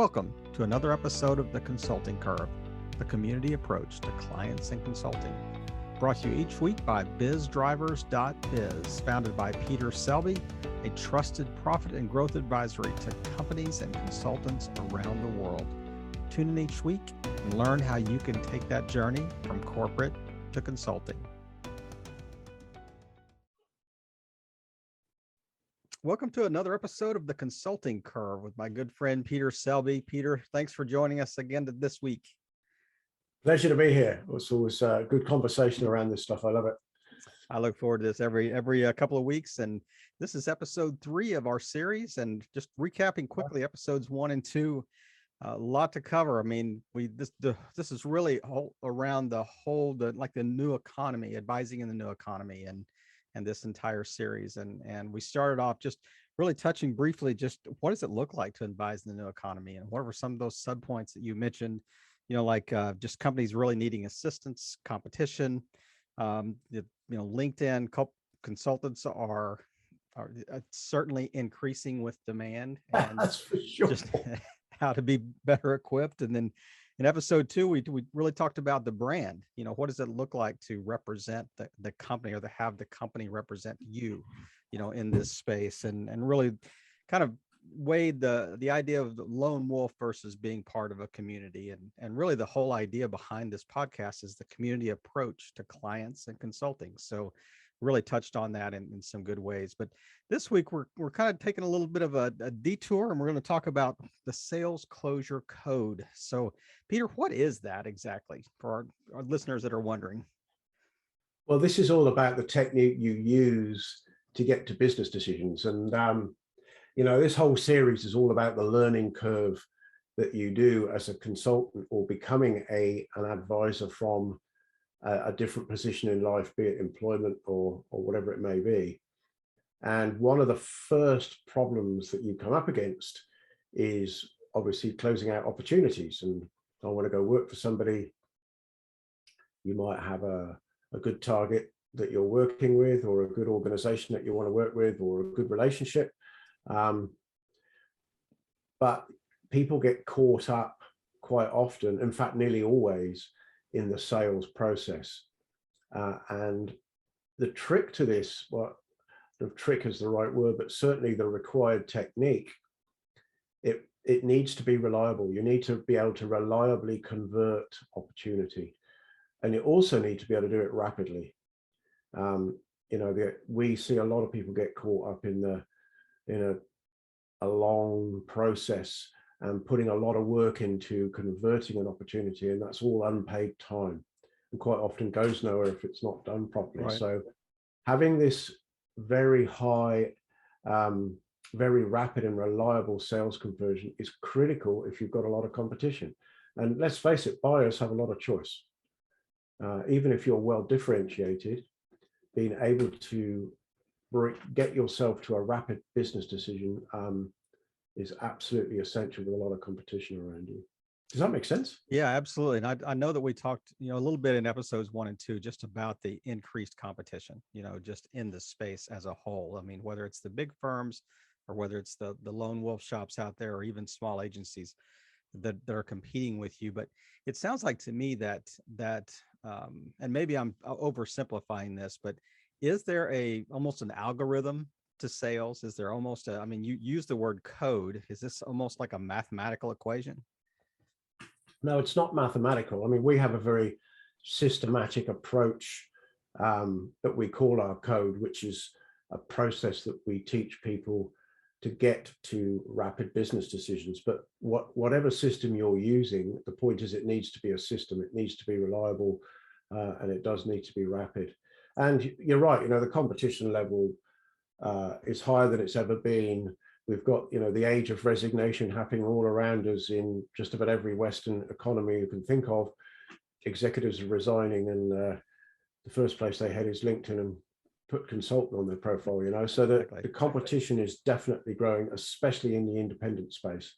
Welcome to another episode of The Consulting Curve, the community approach to clients and consulting. Brought to you each week by BizDrivers.biz, founded by Peter Selby, a trusted profit and growth advisory to companies and consultants around the world. Tune in each week and learn how you can take that journey from corporate to consulting. Welcome to another episode of The Consulting Curve with my good friend, Peter Selby. Peter, thanks for joining us again this week. Pleasure to be here. It's always a good conversation around this stuff. I love it. I look forward to this every couple of weeks. And this is episode 3 of our series. And just recapping quickly, episodes 1 and 2, a lot to cover. I mean, this is really all around the new economy, advising in the new economy, and this entire series. And we started off just really touching briefly, just what does it look like to advise in the new economy? And what were some of those sub points that you mentioned, just companies really needing assistance, competition, LinkedIn consultants are certainly increasing with demand, and That's for sure. Just how to be better equipped. And then in episode 2, we really talked about the brand. What does it look like to represent the company, or to have the company represent you, in this space, and really kind of weighed the idea of the lone wolf versus being part of a community. And really the whole idea behind this podcast is the community approach to clients and consulting. So really touched on that in some good ways. But this week we're kind of taking a little bit of a detour, and we're going to talk about the sales closure code. So Peter, what is that exactly for our listeners that are wondering? Well, this is all about the technique you use to get to business decisions. And, this whole series is all about the learning curve that you do as a consultant or becoming an advisor from a different position in life, be it employment or whatever it may be. And one of the first problems that you come up against is obviously closing out opportunities. And I want to go work for somebody. You might have a good target that you're working with, or a good organization that you want to work with, or a good relationship. But people get caught up quite often, in fact, nearly always, in the sales process. And the trick to this, well, the trick is the right word, but certainly the required technique, it needs to be reliable. You need to be able to reliably convert opportunity. And you also need to be able to do it rapidly. We see a lot of people get caught up in a long process and putting a lot of work into converting an opportunity, and that's all unpaid time, and quite often goes nowhere if it's not done properly. Right. So having this very high, very rapid and reliable sales conversion is critical if you've got a lot of competition. And let's face it, buyers have a lot of choice. Even if you're well differentiated, being able to get yourself to a rapid business decision is absolutely essential with a lot of competition around you. Does that make sense? Yeah, absolutely. And I know that we talked, a little bit in episodes 1 and 2, just about the increased competition, just in the space as a whole. I mean, whether it's the big firms, or whether it's the lone wolf shops out there, or even small agencies that are competing with you. But it sounds like to me that and maybe I'm oversimplifying this, but is there almost an algorithm to sales? Is there almost you use the word code. Is this almost like a mathematical equation? No, it's not mathematical. I mean, we have a very systematic approach that we call our code, which is a process that we teach people to get to rapid business decisions. But whatever system you're using, the point is it needs to be a system. It needs to be reliable, and it does need to be rapid. And you're right, the competition level is higher than it's ever been. We've got, the age of resignation happening all around us in just about every Western economy you can think of. Executives are resigning, and the first place they head is LinkedIn and put consultant on their profile, so the competition is definitely growing, especially in the independent space.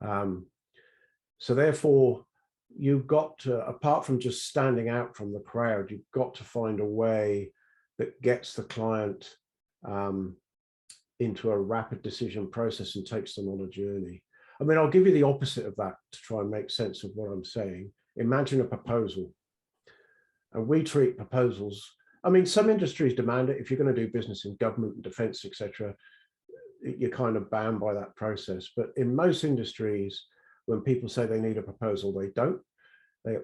So therefore, you've got to, apart from just standing out from the crowd, you've got to find a way that gets the client into a rapid decision process and takes them on a journey. I mean, I'll give you the opposite of that to try and make sense of what I'm saying. Imagine a proposal, and we treat proposals. I mean, some industries demand it. If you're going to do business in government and defense, etc., you're kind of bound by that process. But in most industries, when people say they need a proposal, they don't.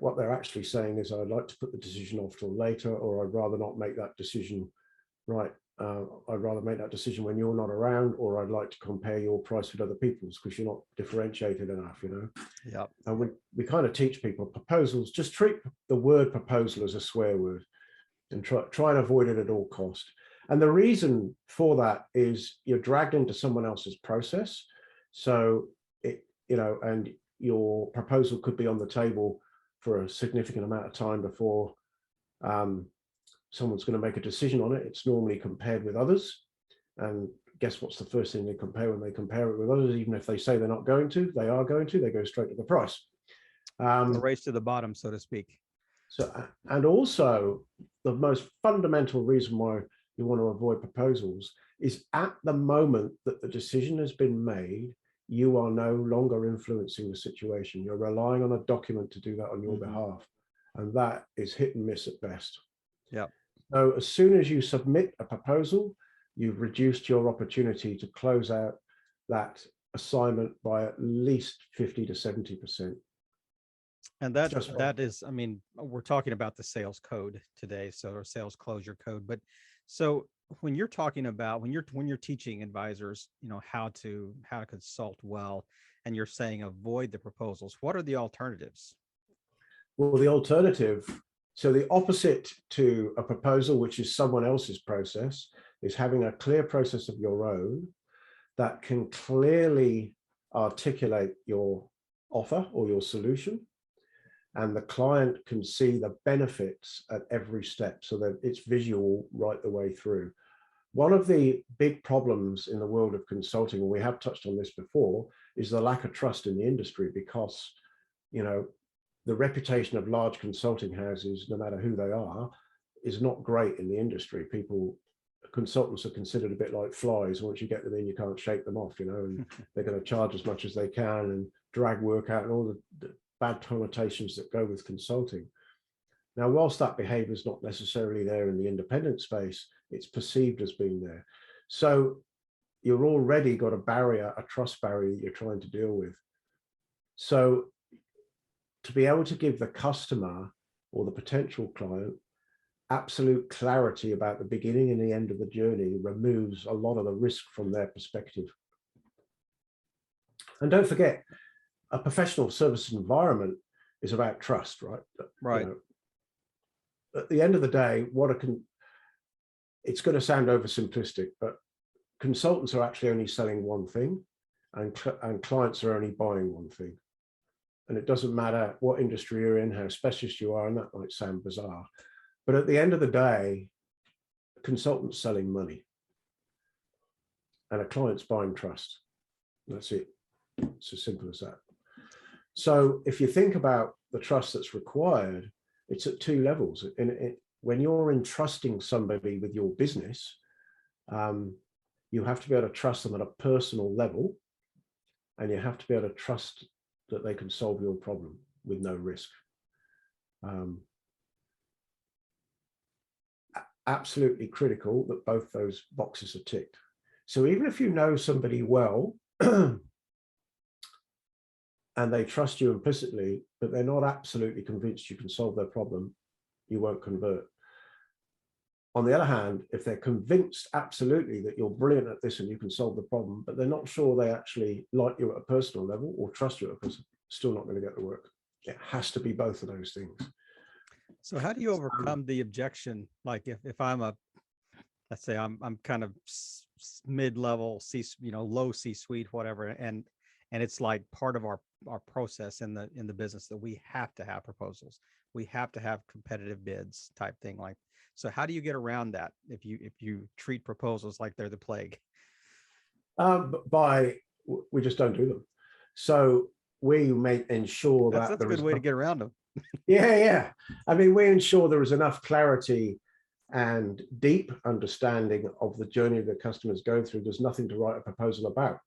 What they're actually saying is, I'd like to put the decision off till later, or I'd rather not make that decision right. I'd rather make that decision when you're not around, or I'd like to compare your price with other people's because you're not differentiated enough, you know? Yep. And we kind of teach people proposals, just treat the word proposal as a swear word and try and avoid it at all cost. And the reason for that is you're dragged into someone else's process. So and your proposal could be on the table for a significant amount of time before someone's going to make a decision on it. It's normally compared with others. And guess what's the first thing they compare when they compare it with others? Even if they say they're not going to, they are going to, they go straight to the price. The race to the bottom, so to speak. So, and also the most fundamental reason why you want to avoid proposals is at the moment that the decision has been made, you are no longer influencing the situation. You're relying on a document to do that on your behalf. And that is hit and miss at best. Yeah. So as soon as you submit a proposal, you've reduced your opportunity to close out that assignment by at least 50 to 70%. And that is, I mean, we're talking about the sales code today, so our sales closure code. But so when you're talking about when you're teaching advisors, how to consult well, and you're saying avoid the proposals, what are the alternatives? Well, the alternative, so the opposite to a proposal, which is someone else's process, is having a clear process of your own that can clearly articulate your offer or your solution, and the client can see the benefits at every step so that it's visual right the way through. One of the big problems in the world of consulting, and we have touched on this before, is the lack of trust in the industry, because the reputation of large consulting houses, no matter who they are, is not great in the industry. Consultants are considered a bit like flies. Once you get them in, you can't shake them off, and they're going to charge as much as they can and drag work out and all the bad connotations that go with consulting. Now, whilst that behavior is not necessarily there in the independent space, it's perceived as being there. So you've already got a barrier, a trust barrier that you're trying to deal with. So to be able to give the customer or the potential client absolute clarity about the beginning and the end of the journey removes a lot of the risk from their perspective. And don't forget, a professional service environment is about trust, right? Right. At the end of the day, it's going to sound oversimplistic, but consultants are actually only selling one thing, and clients are only buying one thing. And it doesn't matter what industry you're in, how specialist you are, and that might sound bizarre. But at the end of the day, a consultant's selling money and a client's buying trust. That's it. It's as simple as that. So if you think about the trust that's required, it's at two levels. When you're entrusting somebody with your business, you have to be able to trust them at a personal level, and you have to be able to trust that they can solve your problem with no risk. Absolutely critical that both those boxes are ticked. So even if you know somebody well and they trust you implicitly, but they're not absolutely convinced you can solve their problem, you won't convert. On the other hand, if they're convinced absolutely that you're brilliant at this and you can solve the problem, but they're not sure they actually like you at a personal level or trust you at a personal, still not going to get the work. It has to be both of those things. So how do you overcome the objection? Like if I'm let's say I'm kind of mid-level low C-suite, whatever, and it's like part of our process in the business that we have to have proposals, we have to have competitive bids type thing. Like, so how do you get around that if you treat proposals like they're the plague? We just don't do them. So we may ensure that's a good way to get around them. Yeah. I mean, we ensure there is enough clarity and deep understanding of the journey the customer's going through. There's nothing to write a proposal about.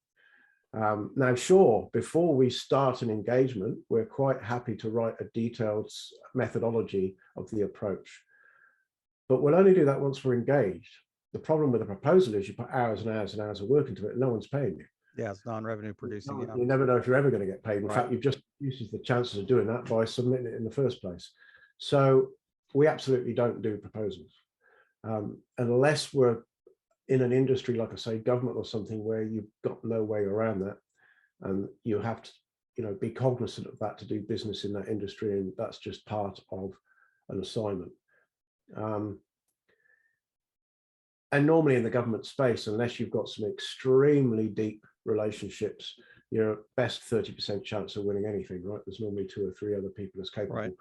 Now, sure, before we start an engagement, we're quite happy to write a detailed methodology of the approach. But we'll only do that once we're engaged. The problem with a proposal is you put hours and hours and hours of work into it and no one's paying you. Yeah, it's non-revenue producing. You never know if you're ever going to get paid. In Right. fact, you've just reduced the chances of doing that by submitting it in the first place. So we absolutely don't do proposals unless we're in an industry, like I say, government or something, where you've got no way around that. And you have to, be cognizant of that to do business in that industry. And that's just part of an assignment. And normally in the government space, unless you've got some extremely deep relationships, your best 30% chance of winning anything, right? There's normally 2 or 3 other people as capable. Right.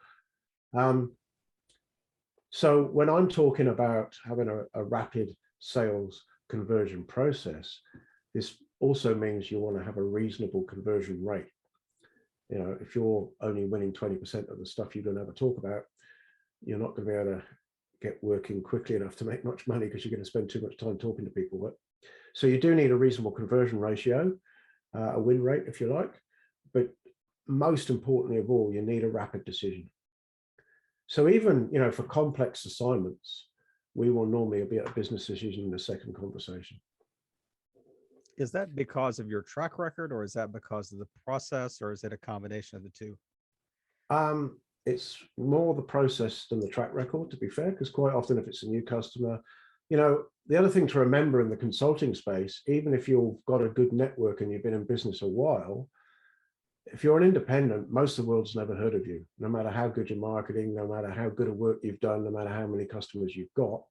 So when I'm talking about having a rapid sales conversion process, this also means you want to have a reasonable conversion rate. If you're only winning 20% of the stuff you're going to ever talk about, you're not going to be able to get working quickly enough to make much money because you're going to spend too much time talking to people. But so you do need a reasonable conversion ratio, a win rate, if you like. But most importantly of all, you need a rapid decision. So even, for complex assignments, we will normally be at a business decision in the second conversation. Is that because of your track record, or is that because of the process, or is it a combination of the two? It's more the process than the track record, to be fair, because quite often if it's a new customer, the other thing to remember in the consulting space, even if you've got a good network and you've been in business a while, if you're an independent, most of the world's never heard of you, no matter how good your marketing, no matter how good a work you've done, no matter how many customers you've got.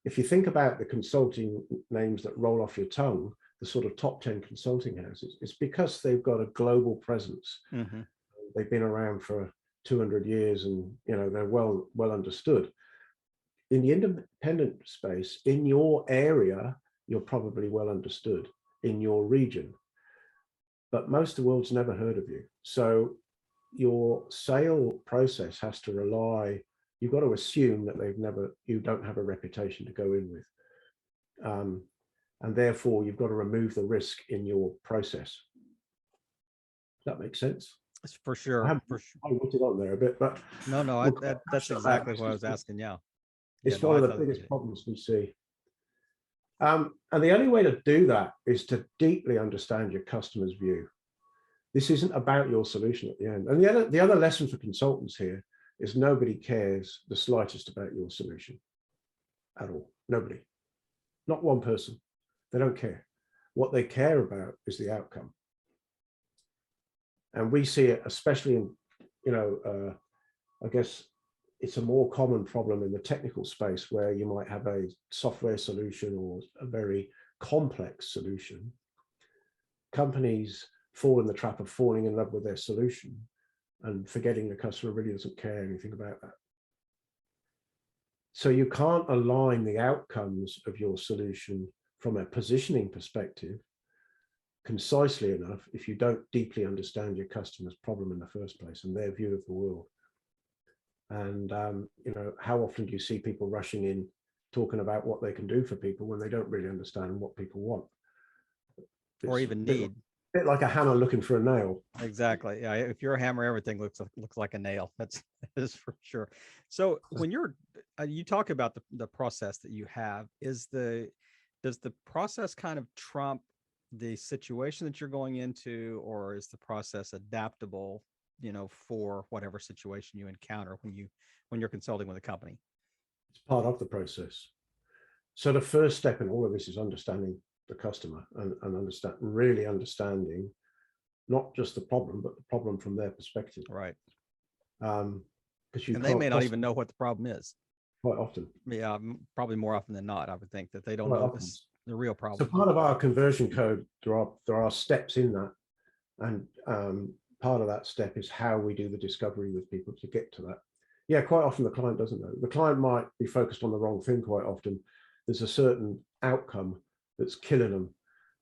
If you think about the consulting names that roll off your tongue, the sort of top 10 consulting houses, it's because they've got a global presence. Mm-hmm. They've been around for 200 years and they're well understood. In the independent space, in your area, you're probably well understood in your region, but most of the world's never heard of you. So your sale process has to rely, you've got to assume that you don't have a reputation to go in with. And therefore you've got to remove the risk in your process. Does that make sense? For sure. I put it on there a bit, but no, that's exactly what I was asking. Yeah, it's one of the biggest problems we see. And the only way to do that is to deeply understand your customer's view. This isn't about your solution at the end. And the other lesson for consultants here is nobody cares the slightest about your solution at all. Nobody, not one person. They don't care. What they care about is the outcome. And we see it, especially in, I guess it's a more common problem in the technical space where you might have a software solution or a very complex solution. Companies fall in the trap of falling in love with their solution and forgetting the customer really doesn't care anything about that. So you can't align the outcomes of your solution from a positioning perspective concisely enough if you don't deeply understand your customer's problem in the first place and their view of the world. And how often do you see people rushing in talking about what they can do for people when they don't really understand what people want or even need? A bit like a hammer looking for a nail. Exactly. Yeah. If you're a hammer, everything looks like a nail. That is for sure. So when you talk about the process that you have, does the process kind of trump the situation that you're going into, or is the process adaptable, for whatever situation you encounter when you're consulting with a company? It's part of the process. So the first step in all of this is understanding the customer and really understanding not just the problem, but the problem from their perspective. Right. Because they may not even know what the problem is. Quite often. Yeah, probably more often than not. I would think that they don't know the real problem. So part of our conversion code, there are steps in that, and part of that step is how we do the discovery with people to get to that. Yeah, quite often the client doesn't know. The client might be focused on the wrong thing. Quite often, there's a certain outcome that's killing them,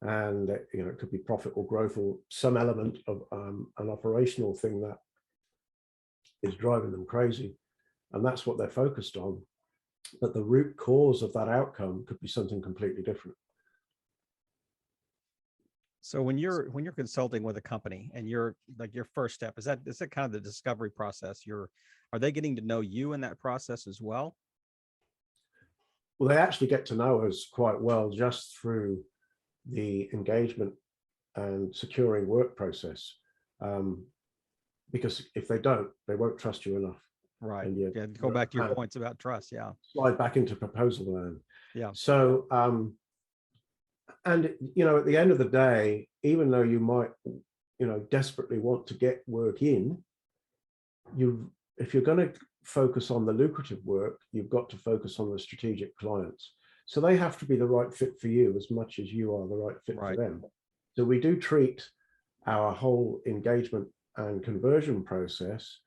and it could be profit or growth or some element of an operational thing that is driving them crazy, and that's what they're focused on. But the root cause of that outcome could be something completely different. So when you're consulting with a company and you're like your first step, is that kind of the discovery process? Are they getting to know you in that process as well? Well, they actually get to know us quite well just through the engagement and securing work process. Because if they don't, they won't trust you enough. Right. And Yeah. Go back to your points about trust. Yeah. slide back into proposal land. Yeah. So, and you know, at the end of the day, even though you might, you know, desperately want to get work in, if you're going to focus on the lucrative work, you've got to focus on the strategic clients. So they have to be the right fit for you as much as you are the right fit for them. So we do treat our whole engagement and conversion process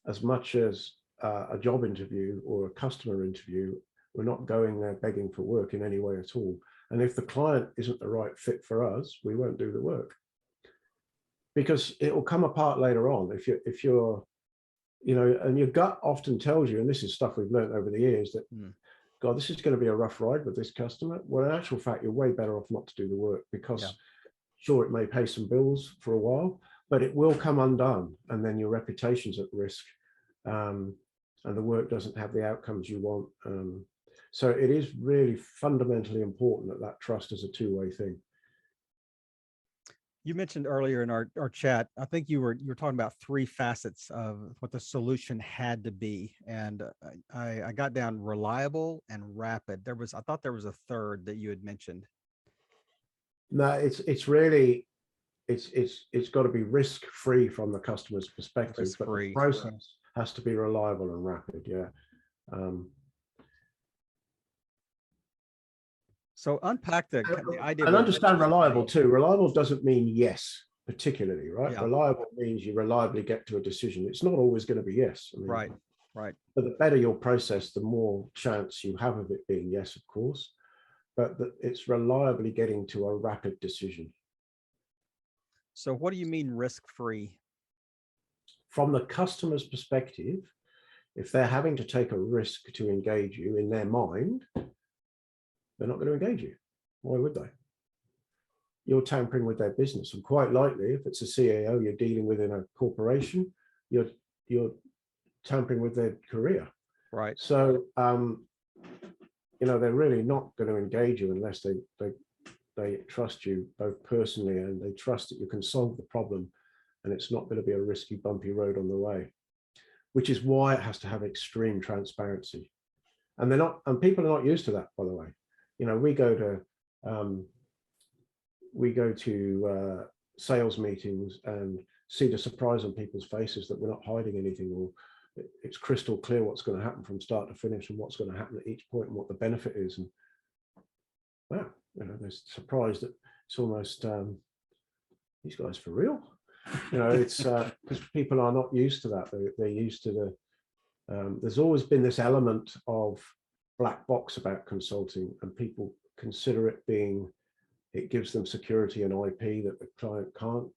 as much as a job interview or a customer interview. We're not going there begging for work in any way at all. And if the client isn't the right fit for us, we won't do the work, because it will come apart later on. If you're, you know, and your gut often tells you, and this is stuff we've learned over the years, that God, this is going to be a rough ride with this customer. Well, in actual fact, you're way better off not to do the work, because sure, it may pay some bills for a while, but it will come undone, and then your reputation's at risk, and the work doesn't have the outcomes you want. So it is really fundamentally important that that trust is a two-way thing. You mentioned earlier in our chat, I think you were talking about three facets of what the solution had to be. And I got down reliable and rapid. I thought there was a third that you had mentioned. No, it's really, it's got to be risk-free from the customer's perspective, but the process has to be reliable and rapid. Yeah. So unpack the idea. And understand reliable too. Reliable doesn't mean yes, particularly, right? Yeah. Reliable means you reliably get to a decision. It's not always going to be yes. I mean, right. But the better your process, the more chance you have of it being yes, of course. But it's reliably getting to a rapid decision. So what do you mean risk-free? From the customer's perspective, if they're having to take a risk to engage you, in their mind, they're not going to engage you. Why would they? You're tampering with their business, and quite likely, if it's a CAO you're dealing with in a corporation, you're tampering with their career. Right. So, you know, they're really not going to engage you unless they trust you both personally, and they trust that you can solve the problem, and it's not going to be a risky, bumpy road on the way. Which is why it has to have extreme transparency, and people are not used to that, by the way. You know, we go to sales meetings and see the surprise on people's faces that we're not hiding anything, or it's crystal clear what's going to happen from start to finish, and what's going to happen at each point, and what the benefit is. And wow, you know, they're surprised that it's almost these guys for real. You know, it's because people are not used to that. They're used to there's always been this element of black box about consulting, and people consider it gives them security and IP that the client can't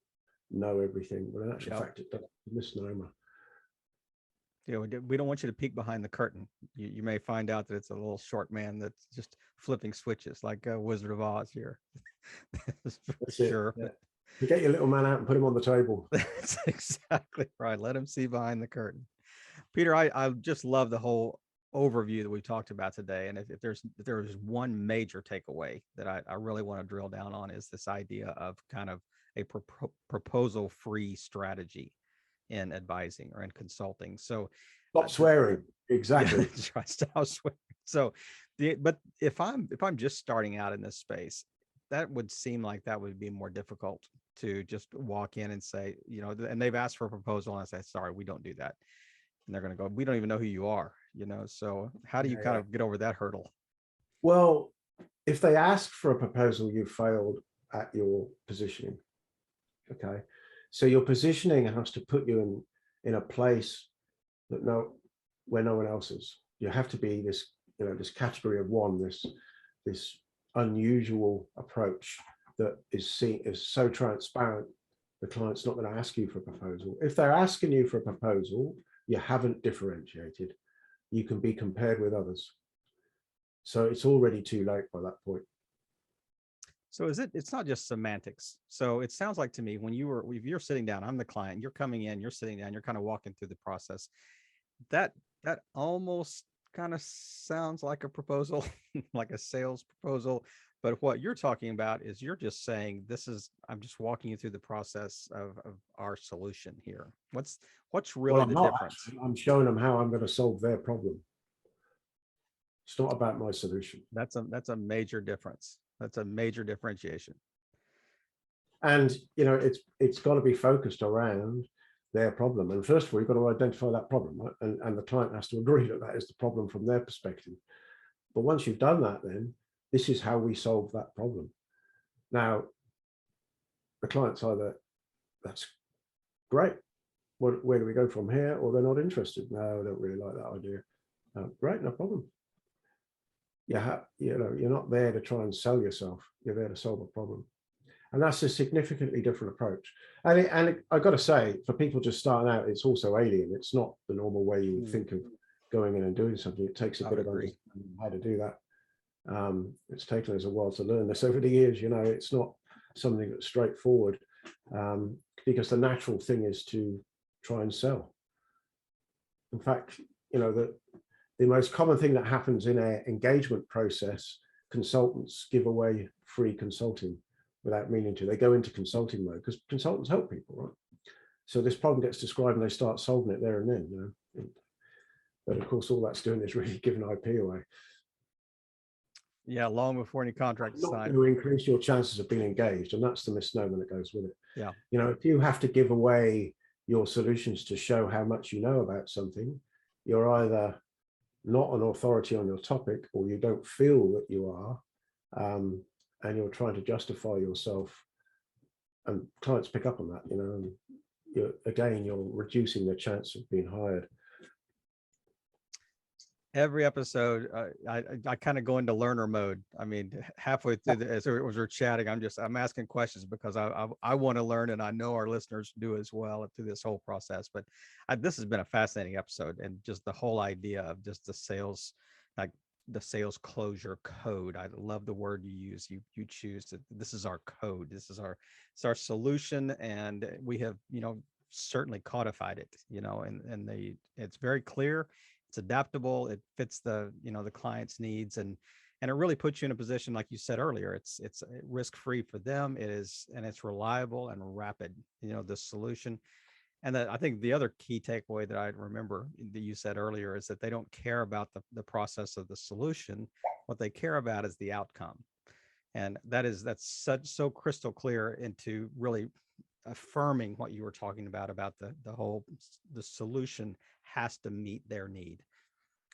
know everything. But in actual fact, it's a misnomer. Yeah, we don't want you to peek behind the curtain. You may find out that it's a little short man that's just flipping switches like Wizard of Oz here. That's sure. Yeah. You get your little man out and put him on the table. That's exactly right. Let him see behind the curtain. Peter, I just love the whole overview that we talked about today. And if there's one major takeaway that I really want to drill down on, is this idea of kind of a proposal-free strategy in advising or in consulting. So stop swearing. Exactly. Yeah, stop swearing. So but if I'm just starting out in this space, that would seem like that would be more difficult to just walk in and say, you know, and they've asked for a proposal and I say, sorry, we don't do that. And they're going to go, we don't even know who you are, you know? So how do you kind of get over that hurdle? Well, if they ask for a proposal, you failed at your positioning. Okay. So your positioning has to put you in a place that where no one else is. You have to be this, you know, this category of one, this unusual approach that is seen as so transparent. The client's not going to ask you for a proposal. If they're asking you for a proposal, you haven't differentiated. You can be compared with others. So it's already too late by that point. So it's not just semantics. So it sounds like to me if you're sitting down, I'm the client, you're coming in, you're sitting down, you're kind of walking through the process. That that almost kind of sounds like a proposal, like a sales proposal. But what you're talking about is you're just saying I'm just walking you through the process of our solution here. What's Well, really I'm the not difference? actually. I'm showing them how I'm going to solve their problem. It's not about my solution. That's a major difference. That's a major differentiation. And it's got to be focused around their problem. And first of all, you've got to identify that problem, right? And the client has to agree that that is the problem from their perspective. But once you've done that, then this is how we solve that problem. Now, the client's either, that's great, where do we go from here? Or they're not interested. No, I don't really like that idea. Great, no problem. You're not there to try and sell yourself. You're there to solve a problem. And that's a significantly different approach. And I've got to say, for people just starting out, it's also alien. It's not the normal way you would think of going in and doing something. It takes a bit of understanding how to do that. It's taken us a while to learn this over the years. It's not something that's straightforward, because the natural thing is to try and sell. In fact, the most common thing that happens in an engagement process, consultants give away free consulting without meaning to. They go into consulting mode because consultants help people, right? So this problem gets described and they start solving it there and then, But of course, all that's doing is really giving IP away. Yeah, long before any contract is Not signed. going to increase your chances of being engaged, and that's the misnomer that goes with it. Yeah. If you have to give away your solutions to show how much you know about something, you're either not an authority on your topic, or you don't feel that you are, and you're trying to justify yourself. And clients pick up on that, and you're reducing the chance of being hired. Every episode, I kind of go into learner mode. I mean, halfway through as we're chatting, I'm asking questions because I want to learn, and I know our listeners do as well through this whole process. But this has been a fascinating episode, and just the whole idea of just the sales, like the sales closure code. I love the word you use. You choose to. This is our code. It's our solution, and we have certainly codified it. And it's very clear. It's adaptable. It fits the client's needs, and it really puts you in a position, like you said earlier. It's risk-free for them. It is, and it's reliable and rapid. The solution. And I think the other key takeaway that I remember that you said earlier is that they don't care about the process of the solution. What they care about is the outcome. And that's so crystal clear into really affirming what you were talking about the solution has to meet their need,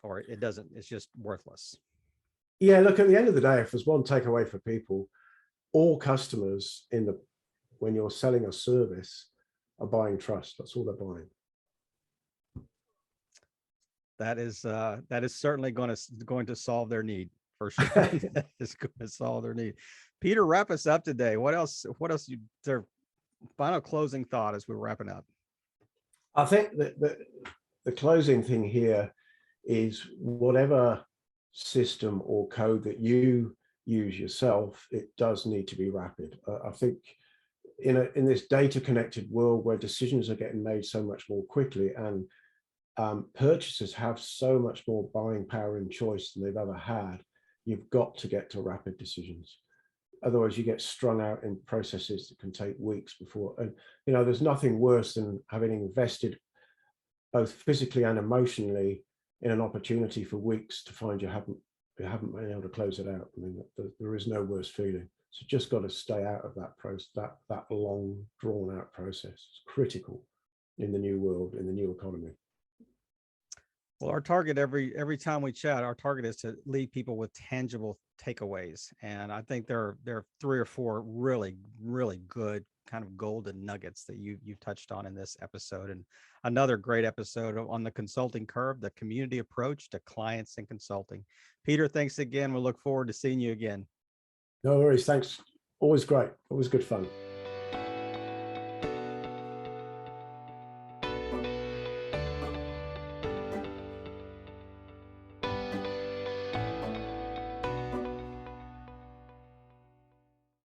or it doesn't. It's just worthless. Yeah, look, at the end of the day, if there's one takeaway for people, all customers when you're selling a service are buying trust. That's all they're buying. That is certainly going to solve their need for sure. It's going to solve their need. Peter, wrap us up today. What else their final closing thought as we're wrapping up? I think that the closing thing here is whatever system or code that you use yourself, it does need to be rapid. I think in this data connected world where decisions are getting made so much more quickly, and purchasers have so much more buying power and choice than they've ever had, you've got to get to rapid decisions. Otherwise you get strung out in processes that can take weeks before. And there's nothing worse than having invested both physically and emotionally in an opportunity for weeks to find you haven't been able to close it out. I mean, there is no worse feeling. So just got to stay out of that process, that long drawn out process. It's critical in the new world, in the new economy. Well, our target every time we chat, our target is to leave people with tangible takeaways. And I think there are 3 or 4 really, really good kind of golden nuggets that you've touched on in this episode. And another great episode on the consulting curve, the community approach to clients and consulting. Peter, thanks again. We'll look forward to seeing you again. No worries. Thanks. Always great. Always good fun.